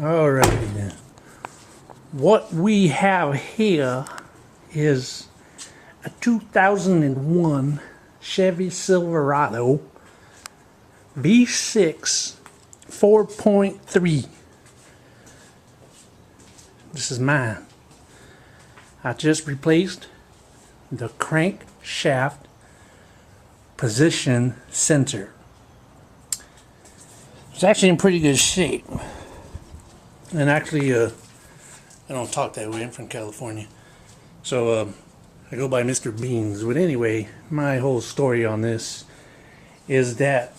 Alrighty then. What we have here is a 2001 Chevy Silverado V6 4.3. This is mine. I just replaced the crankshaft position sensor. It's actually in pretty good shape. And actually, I don't talk that way. I'm from California. So, I go by Mr. Beans. But anyway, my whole story on this is that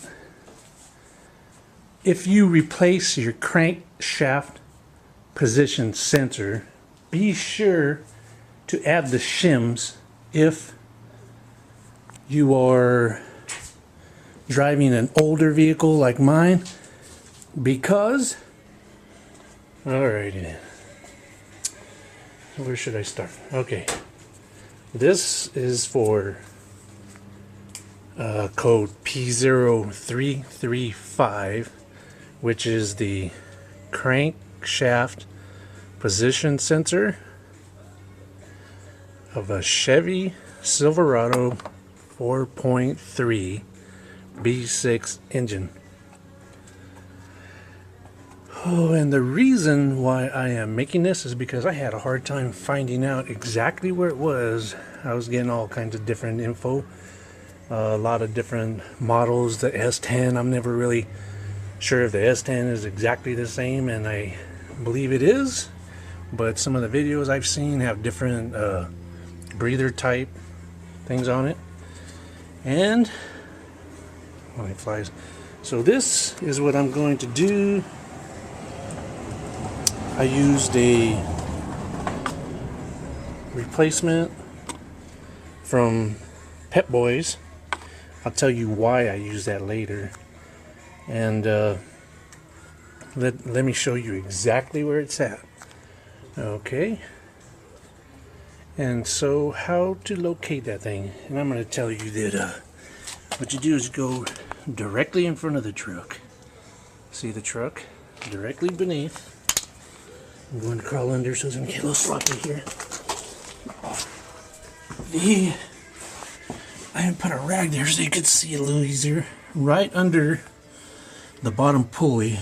if you replace your crankshaft position sensor, be sure to add the shims if you are driving an older vehicle like mine, because alrighty then, where should I start? Okay, this is for code P0335, which is the crankshaft position sensor of a Chevy Silverado 4.3 V6 engine. Oh, and the reason why I am making this is because I had a hard time finding out exactly where it was. I was getting all kinds of different info, a lot of different models. The S10, I'm never really sure if the S10 is exactly the same, and I believe it is, but some of the videos I've seen have different breather type things on it. And when it flies, so this is what I'm going to do. I used a replacement from Pep Boys. I'll tell you why I use that later. And let me show you exactly where it's at. Okay. And so how to locate that thing. And I'm going to tell you that what you do is go directly in front of the truck. See the truck? Directly beneath. I'm going to crawl under so it doesn't get a little sloppy here. I have put a rag there so you can see it a little easier. Right under the bottom pulley.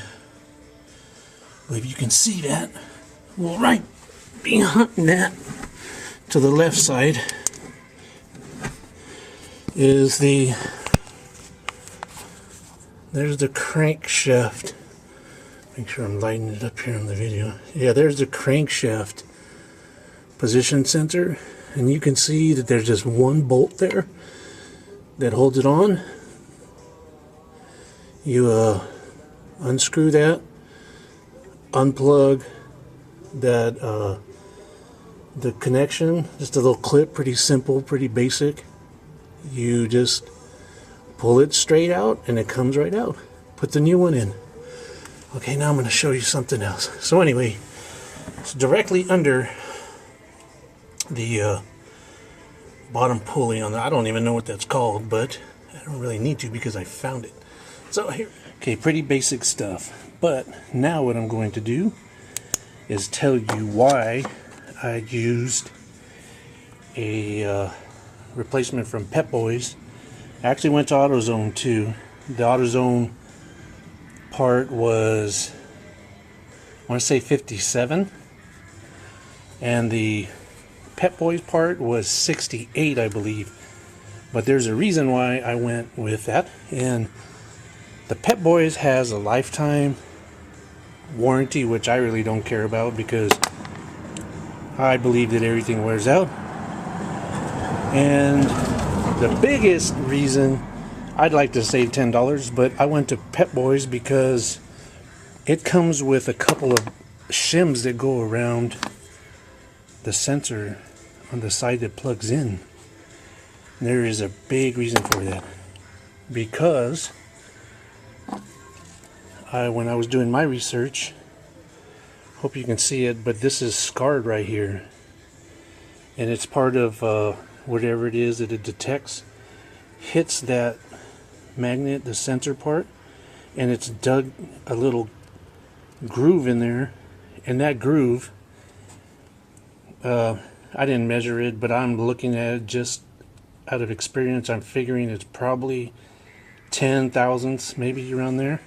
Well, if you can see that, well, right behind that, to the left side, is there's the crankshaft. Make sure I'm lighting it up here on the video. Yeah, there's the crankshaft position sensor, and you can see that there's just one bolt there that holds it on. You unscrew that, unplug that the connection, just a little clip, pretty simple, pretty basic. You just pull it straight out and it comes right out. Put the new one in. Okay, now I'm going to show you something else. So anyway, it's directly under the bottom pulley on the, I don't even know what that's called, but I don't really need to because I found it. So here, okay, pretty basic stuff. But now what I'm going to do is tell you why I used a replacement from Pep Boys. I actually went to AutoZone too. The AutoZone part was, I want to say 57, and the Pep Boys part was 68, I believe. But there's a reason why I went with that, and the Pep Boys has a lifetime warranty, which I really don't care about because I believe that everything wears out. And the biggest reason, I'd like to save $10, but I went to Pep Boys because it comes with a couple of shims that go around the sensor on the side that plugs in. And there is a big reason for that, because when I was doing my research, hope you can see it, but this is scarred right here, and it's part of whatever it is that it detects, hits that magnet, the sensor part, and it's dug a little groove in there, and that groove, I didn't measure it, but I'm looking at it just out of experience. I'm figuring it's probably 10 thousandths, maybe around there.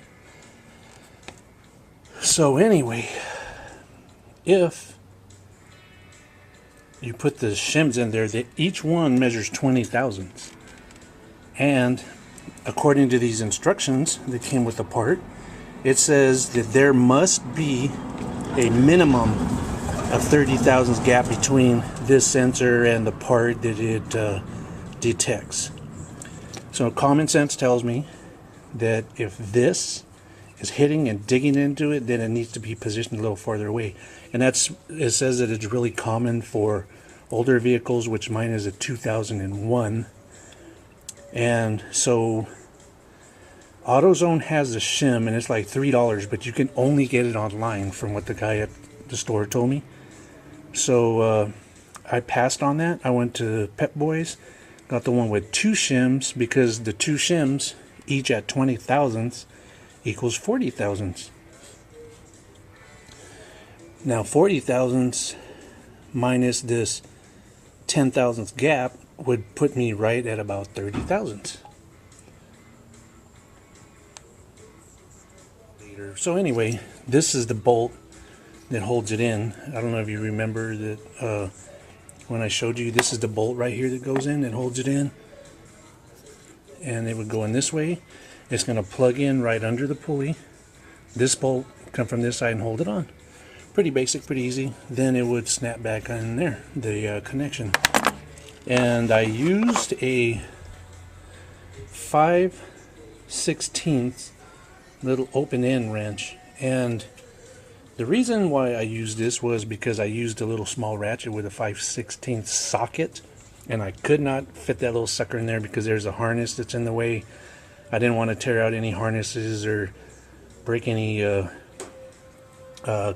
So anyway, if you put the shims in there, that each one measures 20 thousandths, and according to these instructions that came with the part, it says that there must be a minimum of 30 thousandths gap between this sensor and the part that it detects. So common sense tells me that if this is hitting and digging into it, then it needs to be positioned a little farther away. And it says that it's really common for older vehicles, which mine is a 2001. And so AutoZone has a shim, and it's like $3, but you can only get it online from what the guy at the store told me. So I passed on that. I went to Pep Boys, got the one with 2 shims, because the 2 shims, each at 20 thousandths, equals 40 thousandths. Now 40 thousandths minus this 10 thousandths gap would put me right at about 30 thousandths. So anyway, this is the bolt that holds it in. I don't know if you remember that when I showed you, this is the bolt right here that goes in and holds it in. And it would go in this way. It's going to plug in right under the pulley. This bolt come from this side and hold it on. Pretty basic, pretty easy. Then it would snap back in there, the connection. And I used a 5/16 little open end wrench, and the reason why I used this was because I used a little small ratchet with a 5/16 socket, and I could not fit that little sucker in there because there's a harness that's in the way. I didn't want to tear out any harnesses or break any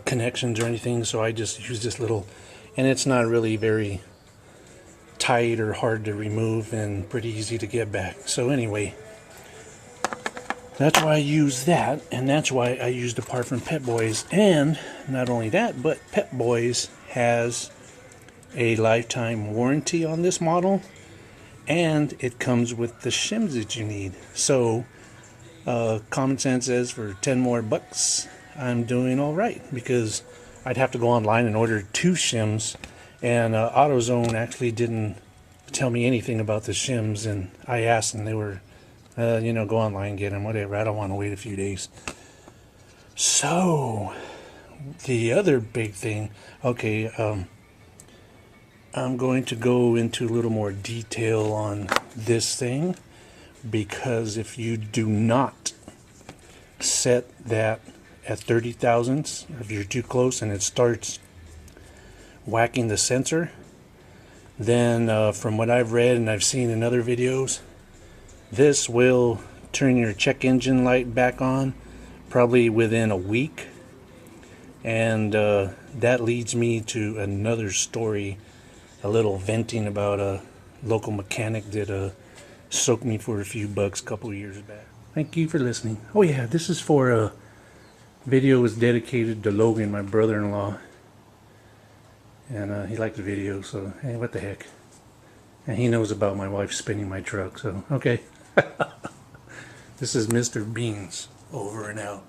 connections or anything, so I just used this little, and it's not really very tight or hard to remove and pretty easy to get back. So anyway, that's why I use that, and that's why I used a part from Pep Boys. And not only that, but Pep Boys has a lifetime warranty on this model, and it comes with the shims that you need. So common sense says for 10 more bucks, I'm doing all right, because I'd have to go online and order 2 shims, and AutoZone actually didn't tell me anything about the shims, and I asked, and they were, you know, go online, get them, whatever. I don't want to wait a few days. So the other big thing, okay, I'm going to go into a little more detail on this thing, because if you do not set that at 30 thousandths, if you're too close and it starts whacking the sensor, then from what I've read and I've seen in other videos, this will turn your check engine light back on probably within a week. And that leads me to another story, a little venting about a local mechanic that soaked me for a few bucks a couple years back. Thank you for listening. Oh yeah, this is for a video was dedicated to Logan, my brother-in-law. And he liked the video, so hey, what the heck. And he knows about my wife spinning my truck, so okay. This is Mr. Beans, over and out.